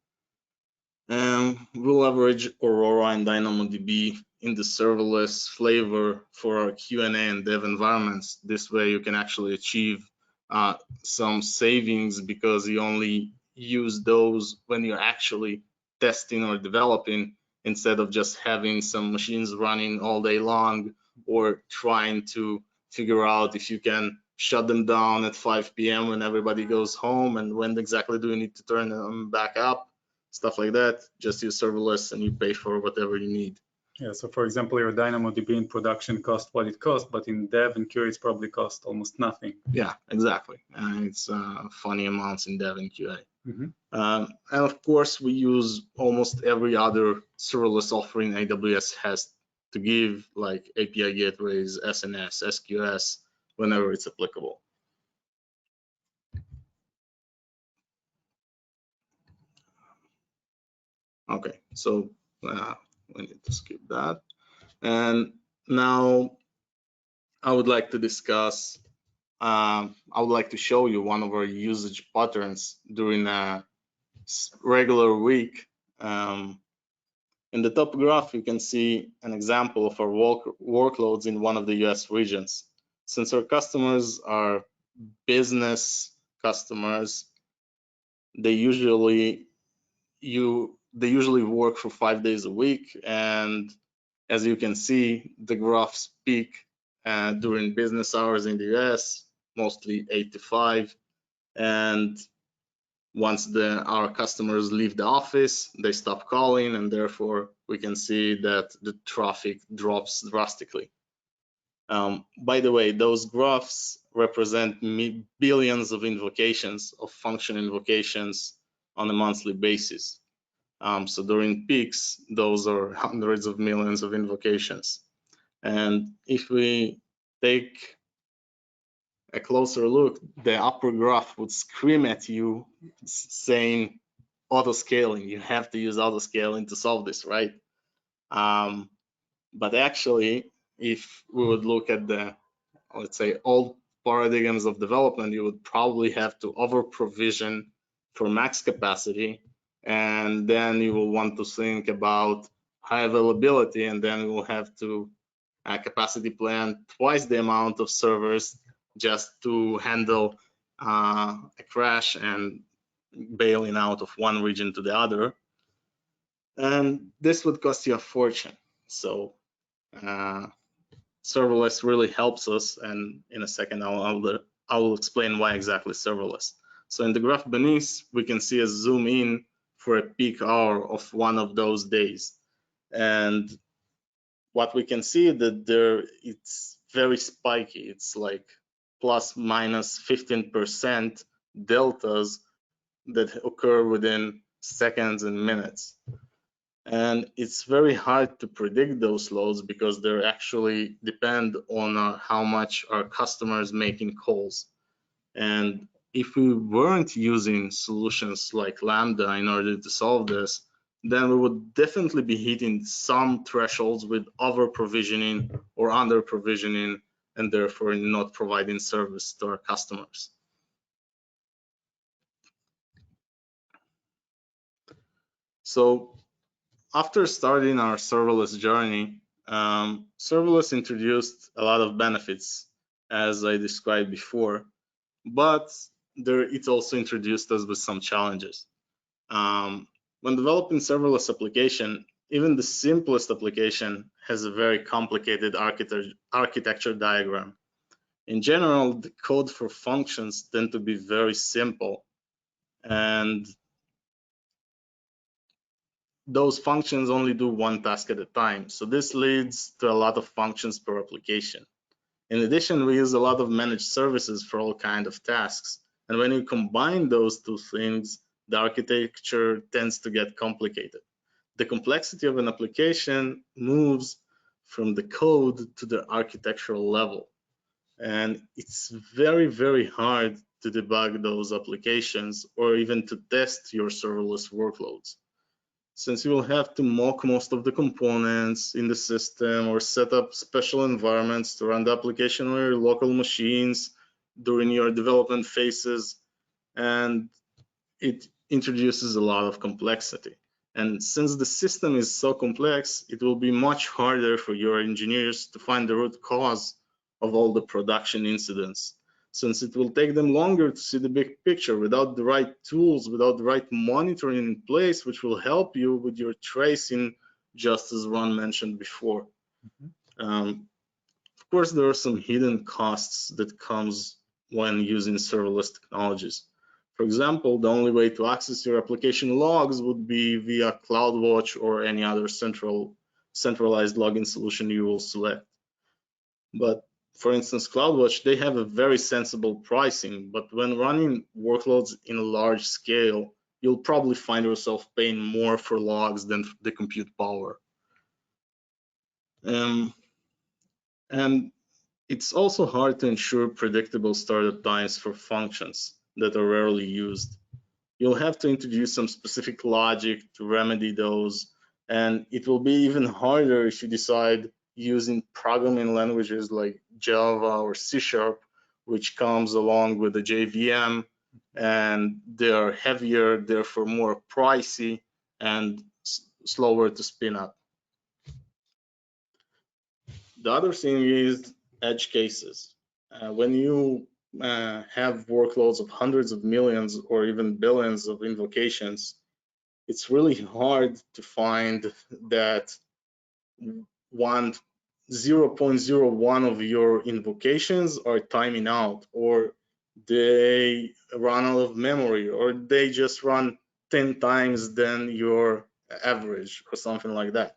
We'll leverage Aurora and DynamoDB in the serverless flavor for our Q&A and dev environments. This way you can actually achieve some savings because you only use those when you're actually testing or developing, instead of just having some machines running all day long or trying to figure out if you can shut them down at 5 p.m. when everybody goes home, and when exactly do you need to turn them back up, stuff like that. Just use serverless and you pay for whatever you need. Yeah, so for example, your DynamoDB in production cost what it costs, but in dev and QA it's probably cost almost nothing. Yeah, exactly. It's funny amounts in dev and QA. And of course, we use almost every other serverless offering AWS has to give, like API gateways, SNS, SQS, whenever it's applicable. Okay, so we need to skip that. And now I would like to discuss, I would like to show you one of our usage patterns during a regular week. In the top graph, you can see an example of our workloads in one of the US regions. Since our customers are business customers, they usually work for 5 days a week, and as you can see, the graphs peak during business hours in the US, mostly 8 to 5, and once our customers leave the office, they stop calling, and therefore we can see that the traffic drops drastically. By the way, those graphs represent billions of invocations, of function invocations on a monthly basis. So during peaks, those are hundreds of millions of invocations. And if we take a closer look, the upper graph would scream at you saying auto scaling. You have to use auto scaling to solve this, right? But actually, if we would look at the, let's say, old paradigms of development, you would probably have to over provision for max capacity, and then you will want to think about high availability, and then you will have to capacity plan twice the amount of servers just to handle a crash and bailing out of one region to the other. And this would cost you a fortune. So serverless really helps us, and in a second I will explain why exactly serverless. So in the graph beneath, we can see a zoom in for a peak hour of one of those days, and what we can see that it's very spiky. It's like plus minus 15% deltas that occur within seconds and minutes. And it's very hard to predict those loads because they actually depend on how much our customers making calls. And if we weren't using solutions like Lambda in order to solve this, then we would definitely be hitting some thresholds with over provisioning or under provisioning, and therefore not providing service to our customers. So after starting our serverless journey, serverless introduced a lot of benefits, as I described before, but it also introduced us with some challenges. When developing serverless application, even the simplest application has a very complicated architecture diagram. In general, the code for functions tend to be very simple, and those functions only do one task at a time. So this leads to a lot of functions per application. In addition, we use a lot of managed services for all kinds of tasks. And when you combine those two things, the architecture tends to get complicated. The complexity of an application moves from the code to the architectural level. And it's very, very hard to debug those applications or even to test your serverless workloads, since you will have to mock most of the components in the system or set up special environments to run the application on your local machines during your development phases, and it introduces a lot of complexity. And since the system is so complex, it will be much harder for your engineers to find the root cause of all the production incidents, since it will take them longer to see the big picture without the right tools, without the right monitoring in place, which will help you with your tracing, just as Ron mentioned before. Of course, there are some hidden costs that comes when using serverless technologies. For example, the only way to access your application logs would be via CloudWatch or any other centralized login solution you will select. But for instance, CloudWatch, they have a very sensible pricing, but when running workloads in a large scale, you'll probably find yourself paying more for logs than the compute power. And it's also hard to ensure predictable startup times for functions that are rarely used. You'll have to introduce some specific logic to remedy those, and it will be even harder if you decide using programming languages like Java or C#, which comes along with the JVM, and they're heavier, therefore more pricey and slower to spin up. The other thing is edge cases. When you have workloads of hundreds of millions or even billions of invocations, it's really hard to find that 0.01 of your invocations are timing out, or they run out of memory, or they just run 10 times than your average or something like that.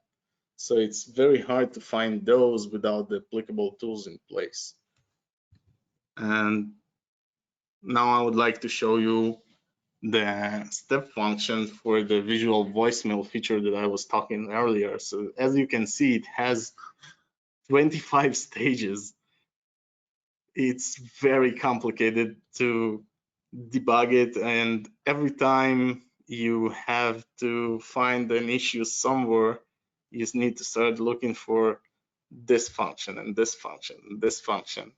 So it's very hard to find those without the applicable tools in place. And now I would like to show you the step function for the visual voicemail feature that I was talking earlier. So as you can see, it has 25 stages. It's very complicated to debug it, and every time you have to find an issue somewhere. You just need to start looking for this function and this function and this function.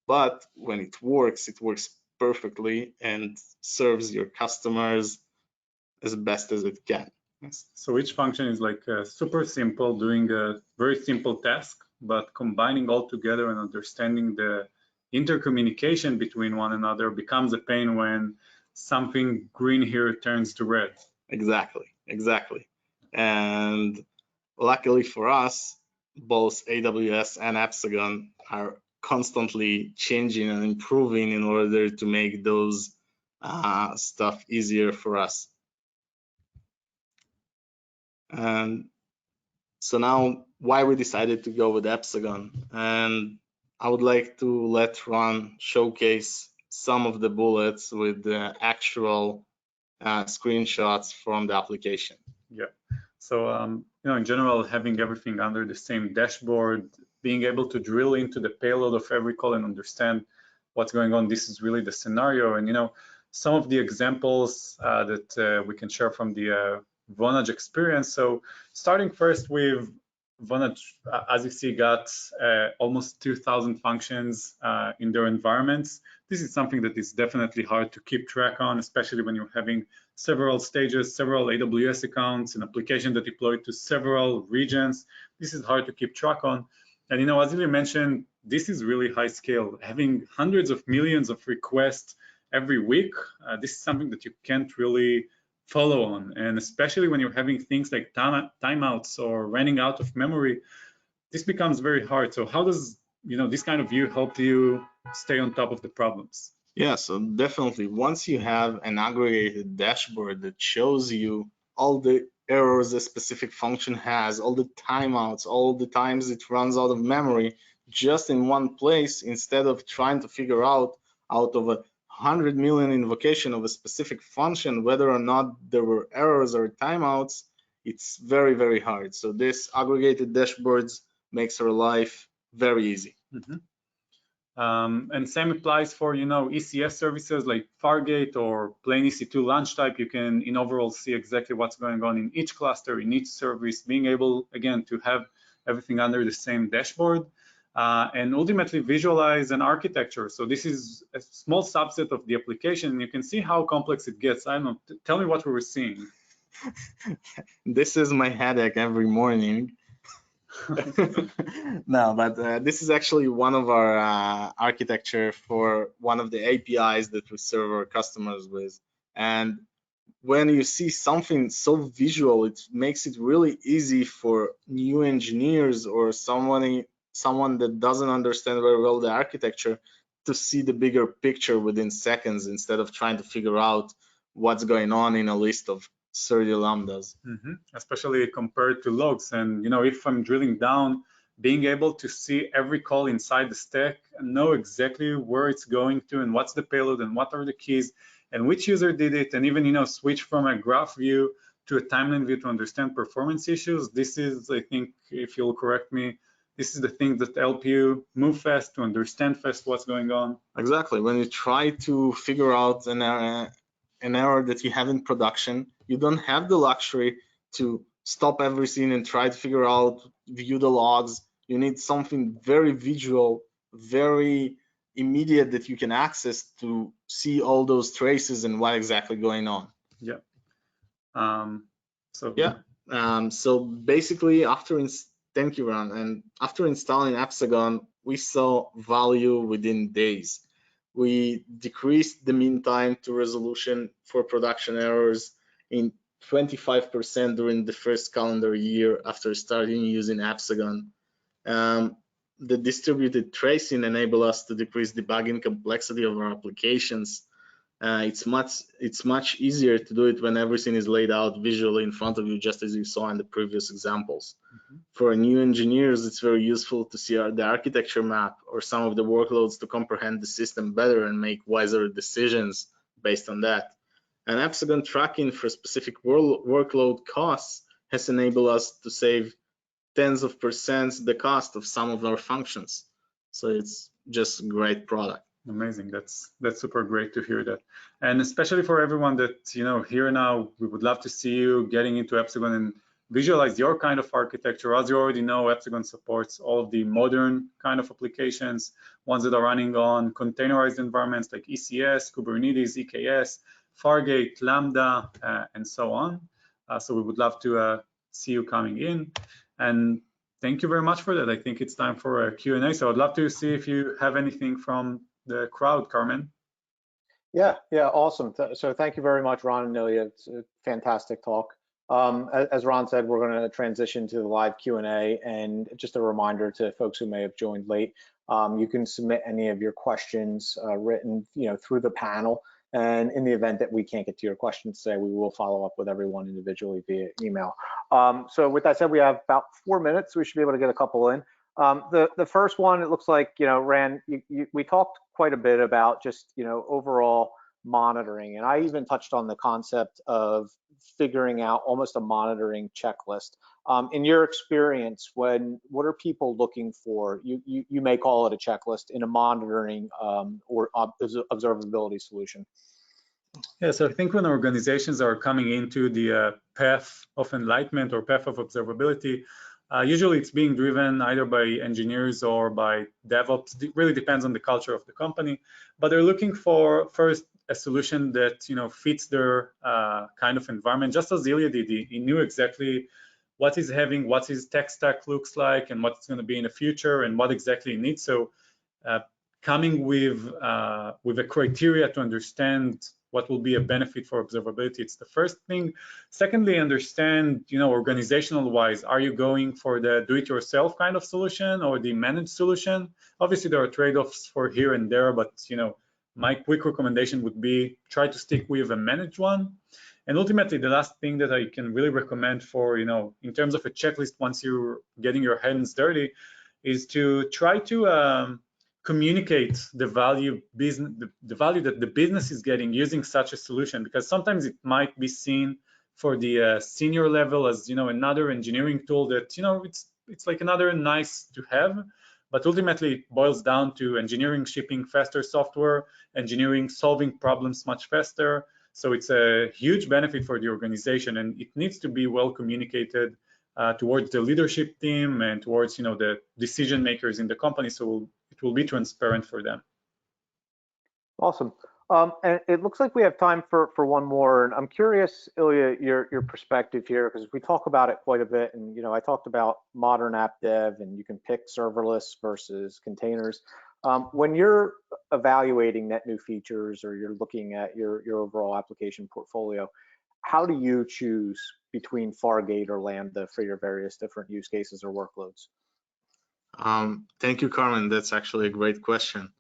But when it works perfectly and serves your customers as best as it can. Yes. So each function is like super simple, doing a very simple task, but combining all together and understanding the intercommunication between one another becomes a pain when something green here turns to red. Exactly. And luckily for us, both AWS and Epsagon are constantly changing and improving in order to make those stuff easier for us. And so now why we decided to go with Epsagon, and I would like to let Ron showcase some of the bullets with the actual screenshots from the application. Yeah. So, in general, having everything under the same dashboard, being able to drill into the payload of every call and understand what's going on, this is really the scenario. And, some of the examples that we can share from the Vonage experience. So starting first with Vonage, as you see, got almost 2,000 functions in their environments. This is something that is definitely hard to keep track on, especially when you're having several stages, several AWS accounts, an application that deployed to several regions. This is hard to keep track on. And as you mentioned, this is really high scale. Having hundreds of millions of requests every week, this is something that you can't really follow on. And especially when you're having things like timeouts or running out of memory, this becomes very hard. So how does this kind of view help you stay on top of the problems? Yeah, so definitely once you have an aggregated dashboard that shows you all the errors a specific function has, all the timeouts, all the times it runs out of memory, just in one place, instead of trying to figure out of 100 million invocation of a specific function whether or not there were errors or timeouts, it's very, very hard. So this aggregated dashboards makes our life very easy. Mm-hmm. And same applies for ECS services like Fargate or plain EC2 launch type. You can in overall see exactly what's going on in each cluster, in each service, being able again to have everything under the same dashboard and ultimately visualize an architecture. So this is a small subset of the application, and you can see how complex it gets. I don't know, tell me what we were seeing. This is my headache every morning. No, but this is actually one of our architecture for one of the APIs that we serve our customers with. And when you see something so visual, it makes it really easy for new engineers or someone that doesn't understand very well the architecture to see the bigger picture within seconds instead of trying to figure out what's going on in a list of 30 lambdas. Mm-hmm. Especially compared to logs. And if I'm drilling down, being able to see every call inside the stack and know exactly where it's going to and what's the payload and what are the keys and which user did it, and even switch from a graph view to a timeline view to understand performance issues. This is, I think, if you'll correct me, this is the thing that help you move fast, to understand fast what's going on. Exactly. When you try to figure out an error that you have in production, you don't have the luxury to stop everything and try to figure out, view the logs. You need something very visual, very immediate that you can access to see all those traces and what exactly going on. Yeah. So basically, thank you, Ron. And after installing Epsagon, we saw value within days. We decreased the mean time to resolution for production errors in 25% during the first calendar year after starting using Epsagon. The distributed tracing enabled us to decrease debugging complexity of our applications. It's much easier to do it when everything is laid out visually in front of you, just as you saw in the previous examples. Mm-hmm. For new engineers, it's very useful to see the architecture map or some of the workloads to comprehend the system better and make wiser decisions based on that. And Epsagon tracking for specific workload costs has enabled us to save tens of % the cost of some of our functions. So it's just a great product. Amazing. That's super great to hear that. And especially for everyone that, here now, we would love to see you getting into Epsagon and visualize your kind of architecture. As you already know, Epsagon supports all of the modern kind of applications, ones that are running on containerized environments like ECS, Kubernetes, EKS, Fargate, Lambda, and so on. So we would love to see you coming in. And thank you very much for that. I think it's time for a Q&A. So I'd love to see if you have anything from the crowd, Carmen. Yeah, awesome. So thank you very much, Ron and Ilya. It's a fantastic talk. As Ron said, we're going to transition to the live Q&A, and just a reminder to folks who may have joined late, you can submit any of your questions written, through the panel. And in the event that we can't get to your questions today, we will follow up with everyone individually via email. So with that said, we have about 4 minutes. We should be able to get a couple in. The first one, it looks like, Ran, we talked quite a bit about just, overall monitoring. And I even touched on the concept of figuring out almost a monitoring checklist. In your experience, what are people looking for? You may call it a checklist in a monitoring or observability solution. Yeah, so I think when organizations are coming into the path of enlightenment or path of observability, usually it's being driven either by engineers or by DevOps. It really depends on the culture of the company, but they're looking for first a solution that fits their kind of environment. Just as Ilya did, he knew exactly what he's having, what his tech stack looks like, and what it's going to be in the future, and what exactly he needs. So coming with a criteria to understand what will be a benefit for observability, it's the first thing. Secondly, understand, organizational wise, are you going for the do-it-yourself kind of solution or the managed solution? Obviously, there are trade-offs for here and there, but my quick recommendation would be try to stick with a managed one. And ultimately, the last thing that I can really recommend for, in terms of a checklist, once you're getting your hands dirty, is to try to communicate the value that the business is getting using such a solution, because sometimes it might be seen for the senior level as another engineering tool that it's like another nice to have, but ultimately it boils down to engineering shipping faster software, engineering solving problems much faster. So it's a huge benefit for the organization, and it needs to be well communicated towards the leadership team and towards the decision makers in the company, so it will be transparent for them. Awesome. And it looks like we have time for one more. And I'm curious, Ilya, your perspective here, because we talk about it quite a bit. And I talked about modern app dev, and you can pick serverless versus containers. When you're evaluating net new features, or you're looking at your overall application portfolio, how do you choose between Fargate or Lambda for your various different use cases or workloads? Thank you, Carmen. That's actually a great question.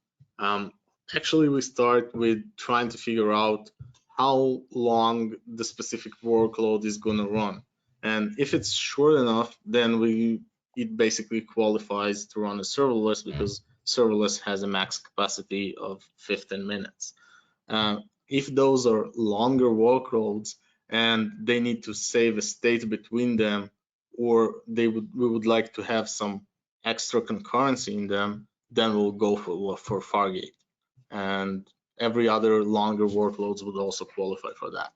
Actually, we start with trying to figure out how long the specific workload is going to run. And if it's short enough, then it basically qualifies to run a serverless, because serverless has a max capacity of 15 minutes. If those are longer workloads and they need to save a state between them, or we would like to have some extra concurrency in them, then we'll go for Fargate. And every other longer workloads would also qualify for that.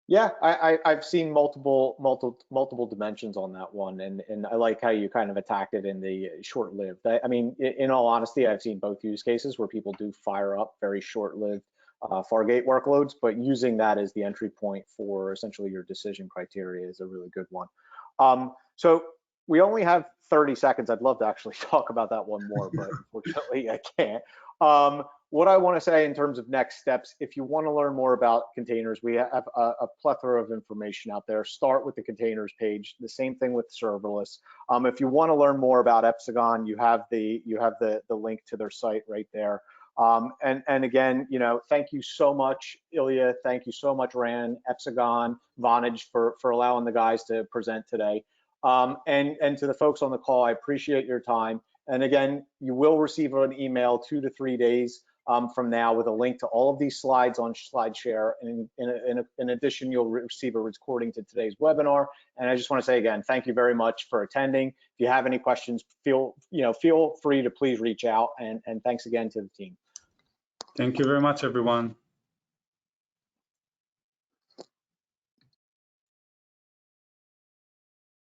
Yeah, I've seen multiple dimensions on that one, and I like how you kind of attacked it in the short-lived. I mean, in all honesty, I've seen both use cases where people do fire up very short-lived Fargate workloads, but using that as the entry point for essentially your decision criteria is a really good one. So we only have 30 seconds. I'd love to actually talk about that one more, but unfortunately I can't. What I want to say in terms of next steps, if you want to learn more about containers, we have a plethora of information out there. Start with the containers page. The same thing with serverless. If you want to learn more about Epsagon, you have the link to their site right there. And again, thank you so much, Ilya. Thank you so much, Ran, Epsagon, Vonage for allowing the guys to present today. And to the folks on the call, I appreciate your time. And again, you will receive an email 2 to 3 days from now with a link to all of these slides on SlideShare. And in addition, you'll receive a recording to today's webinar. And I just want to say again, thank you very much for attending. If you have any questions, feel free to please reach out. And thanks again to the team. Thank you very much, everyone.